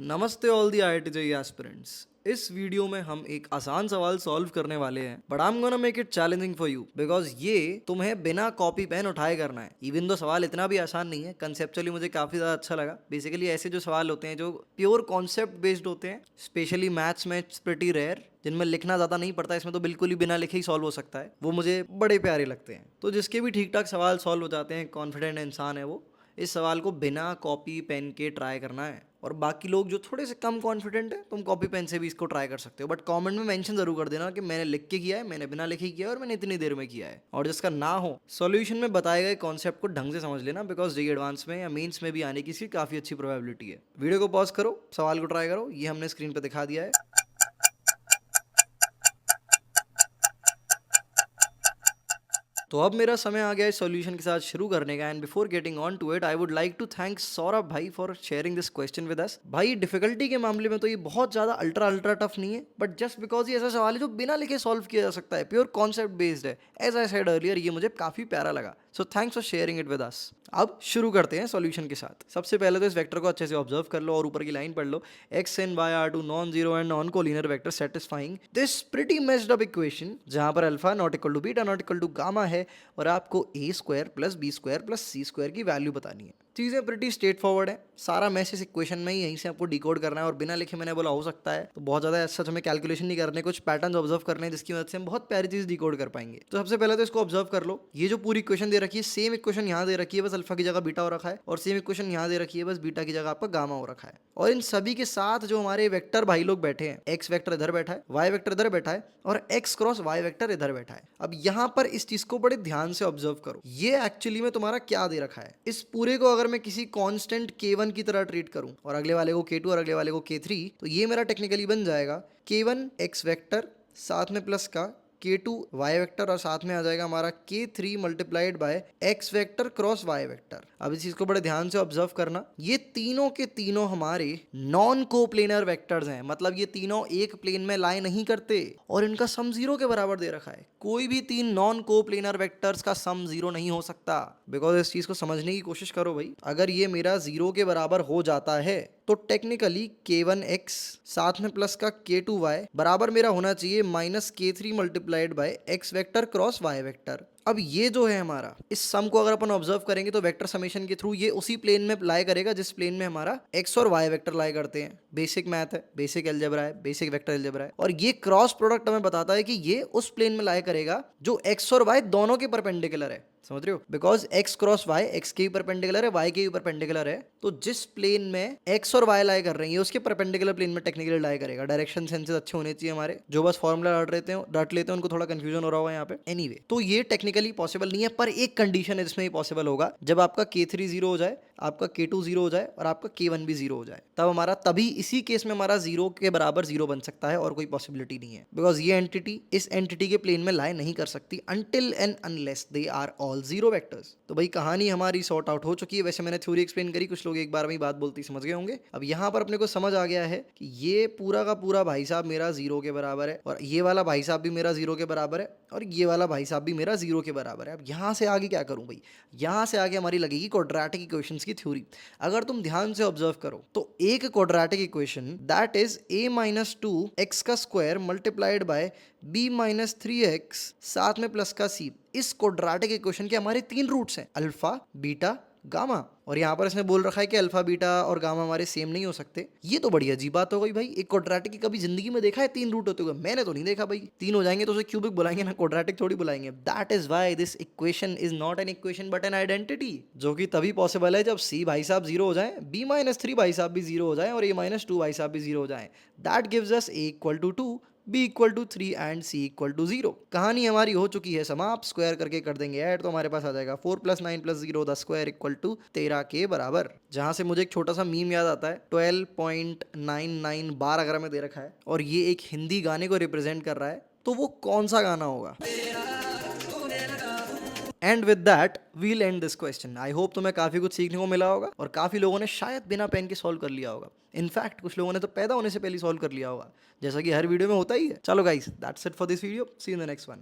नमस्ते all the IIT JEE aspirants. इस video में हम एक आसान सवाल सॉल्व करने वाले हैं, but I am gonna make it challenging for you because ये तुम्हें बिना कॉपी पेन उठाए करना है। इवन दो सवाल इतना भी आसान नहीं है, कंसेप्चुअली मुझे काफी ज्यादा अच्छा लगा। बेसिकली ऐसे जो सवाल होते हैं जो प्योर कॉन्सेप्ट बेस्ड होते हैं, स्पेशली मैथ्स में इट्स प्रिटी रेयर, जिनमें लिखना ज्यादा नहीं पड़ता, इसमें तो बिल्कुल ही बिना लिखे ही सॉल्व हो सकता है, वो मुझे बड़े प्यारे लगते हैं। तो जिसके भी ठीक ठाक सवाल सॉल्व हो जाते हैं, कॉन्फिडेंट इंसान है वो, इस सवाल को बिना कॉपी पेन के ट्राई करना है। और बाकी लोग जो थोड़े से कम कॉन्फिडेंट है, तुम कॉपी पेन से भी इसको ट्राई कर सकते हो, बट कमेंट में मेंशन जरूर कर देना कि मैंने लिख के किया है, मैंने बिना लिखे किया है और मैंने इतनी देर में किया है। और जिसका ना हो, सॉल्यूशन में बताए गए कॉन्सेप्ट को ढंग से समझ लेना, बिकॉज जेईई एडवांस में या मेंस में भी आने की इसकी काफी अच्छी प्रोबेबिलिटी है। वीडियो को पॉज करो, सवाल को ट्राई करो, ये हमने स्क्रीन पर दिखा दिया है। तो अब मेरा समय आ गया है सॉल्यूशन के साथ शुरू करने का, and before getting on to it I would like to thank Saurabh भाई for sharing this question with us. भाई डिफिकल्टी के मामले में तो ये बहुत ज्यादा अल्ट्रा अल्ट्रा टफ नहीं है, बट जस्ट बिकॉज ये ऐसा सवाल है जो बिना लिखे सॉल्व किया जा सकता है, प्योर कॉन्सेप्ट बेस्ड है। एज आई सेड अर्लियर, ये मुझे काफी प्यारा लगा, so thanks for sharing it with us. अब शुरू करते हैं सॉल्यूशन के साथ। सबसे पहले तो इस वेक्टर को अच्छे से ऑब्जर्व कर लो और ऊपर की लाइन पढ़ लो। X and y are two non zero and non collinear vector satisfying this pretty messed up equation, जहां पर alpha not equal to beta not equal to gamma है और आपको a square plus b square plus c square की value बतानी है। चीजें pretty straight forward है, सारा मैसेज इक्वेशन में ही यहीं से आपको डिकोड करना है। और बिना लिखे मैंने बोला हो सकता है, तो बहुत ज्यादा ऐसा हमें कैलकुलेशन नहीं करने, कुछ पैटर्न ऑब्जर्व करने हैं जिसकी मदद से हम बहुत प्यारी चीज डिकोड कर पाएंगे। तो सबसे पहले तो इसको ऑब्जर्व कर लो। ये जो पूरी इक्वेशन दे रखी है, सेम इक्वेशन यहाँ दे रखी है, बस अल्फा की जगह बीटा हो रखा है, और सेम इक्वेशन यहाँ दे रखी है, बस बीटा की जगह आपका गामा हो रखा है। और इन सभी के साथ जो हमारे वेक्टर भाई लोग बैठे हैं, एक्स वेक्टर इधर बैठा है, वाई वेक्टर इधर बैठा है, और एक्स क्रॉस वाई वेक्टर इधर बैठा है। अब यहाँ पर इस चीज को बड़े ध्यान से ऑब्जर्व करो, ये एक्चुअली में तुम्हारा क्या दे रखा है। इस पूरे को अगर मैं किसी कांस्टेंट k1 की तरह ट्रीट करूं और अगले वाले को k2 और अगले वाले को k3, तो ये मेरा टेक्निकली बन जाएगा k1 x वेक्टर साथ में प्लस का k2 y वेक्टर और साथ में आ जाएगा हमारा k3 multiplied by x vector cross y vector. अब इस चीज को बड़े ध्यान से ऑब्जर्व करना, ये तीनों के तीनों हमारे नॉन कोप्लेनर वेक्टर्स हैं, मतलब ये तीनों एक प्लेन में लाई नहीं करते और इनका सम जीरो के बराबर दे रखा है। कोई भी तीन नॉन कोप्लेनर वेक्टर्स का सम जीरो नहीं हो सकता, बिकॉज इस चीज को समझने की कोशिश करो भाई। अगर ये मेरा जीरो के बराबर हो जाता है तो टेक्निकली k1x साथ में प्लस का k2y बराबर मेरा होना चाहिए minus k3 multiplied by x vector cross y vector. अब ये जो है हमारा, इस सम को अगर अपन ऑब्जर्व करेंगे तो वेक्टर समेशन के थ्रू ये उसी प्लेन में लाई करेगा जिस प्लेन में हमारा x और y वेक्टर लाई करते हैं। बेसिक मैथ है, बेसिक अलजेब्रा है, बेसिक वेक्टर अलजेब्रा है, और ये क्रॉस प्रोडक्ट हमें बताता है कि ये उस प्लेन में लाई करेगा जो x और y दोनों के परपेंडिकुलर है। समझ रहे हो? Because x cross y x के भी परपेंडिकुलर है, y के भी परपेंडिकुलर है, तो जिस प्लेन में x और y लाई कर रही है उसके परपेंडिकुलर प्लेन में टेक्निकली लाई करेगा। डायरेक्शन सेंसेस अच्छे होने चाहिए हमारे, जो बस फॉर्मूला रट लेते हैं उनको थोड़ा कंफ्यूजन हो रहा होगा यहाँ पे। एनीवे, तो ये टेक्निकली पॉसिबल नहीं है, पर एक कंडीशन है जिसमें ये पॉसिबल होगा, जब आपका k3 जीरो हो जाए, आपका k2 जीरो हो जाए और आपका k1 भी जीरो हो जाए, तब हमारा, तभी इसी केस में हमारा जीरो के बराबर जीरो बन सकता है, और कोई पॉसिबिलिटी नहीं है। बिकॉज ये एंटिटी इस एंटिटी के प्लेन में लाई नहीं कर सकती until and unless they are all zero vectors. तो भाई कहानी हमारी सॉर्ट आउट हो चुकी है। वैसे मैंने थ्योरी एक्सप्लेन करी, कुछ लोग एक बार में ही बात बोलती समझ गए होंगे। अब यहाँ पर अपने को समझ आ गया है कि ये पूरा का पूरा भाई साहब मेरा जीरो के बराबर है, और ये वाला भाई साहब भी मेरा जीरो के बराबर है, और ये वाला भाई साहब भी मेरा जीरो के बराबर है। अब यहाँ से आगे क्या करूँ भाई? यहाँ से आगे हमारी लगेगी क्वाड्रेटिक इक्वेशंस की थ्योरी। अगर तुम ध्यान से ऑब्जर्व करो तो एक quadratic equation that is a minus two x का square multiplied by b minus three x साथ में प्लस का c, इस क्वाड्रेटिक इक्वेशन के हमारे तीन रूट्स हैं, अल्फा बीटा गामा। और यहाँ पर इसने बोल रखा है कि अल्फा बीटा और गामा हमारे सेम नहीं हो सकते। ये तो बड़ी अजीब बात हो गई भाई। एक क्वाड्रेटिक की कभी जिंदगी में देखा है तीन रूट होते हुए? मैंने तो नहीं देखा भाई। तीन हो जाएंगे तो उसे क्यूबिक बुलाएंगे ना, क्वाड्रेटिक थोड़ी बुलाएंगे। That is why this equation is not an equation but an identity, जो कि तभी पॉसिबल है जब c भाई साहब जीरो हो जाए, b माइनस थ्री भाई साहब भी जीरो हो जाए, और a माइनस टू भाई साहब भी जीरो हो जाए। That gives us a equal to 2, b equal to 3 and c equal to 0। कहानी हमारी हो चुकी है समाप्त। स्क्वायर करके कर देंगे ऐड, तो हमारे पास आ जाएगा 4 plus 9 plus 0 the square equal to 13 के बराबर। जहां से मुझे एक छोटा सा मीम याद आता है, 12.99 बार अगर हमें दे रखा है और ये एक हिंदी गाने को रिप्रेजेंट कर रहा है, तो वो कौन सा गाना होगा? And with that we'll end this question. I hope तुम्हें काफी कुछ सीखने को मिला होगा, और काफी लोगों ने शायद बिना पेन के सॉल्व कर लिया होगा। इनफैक्ट कुछ लोगों ने तो पैदा होने से पहले सॉल्व कर लिया होगा, जैसा कि हर वीडियो में होता ही है। चलो guys, that's it for this video, see you in the next one.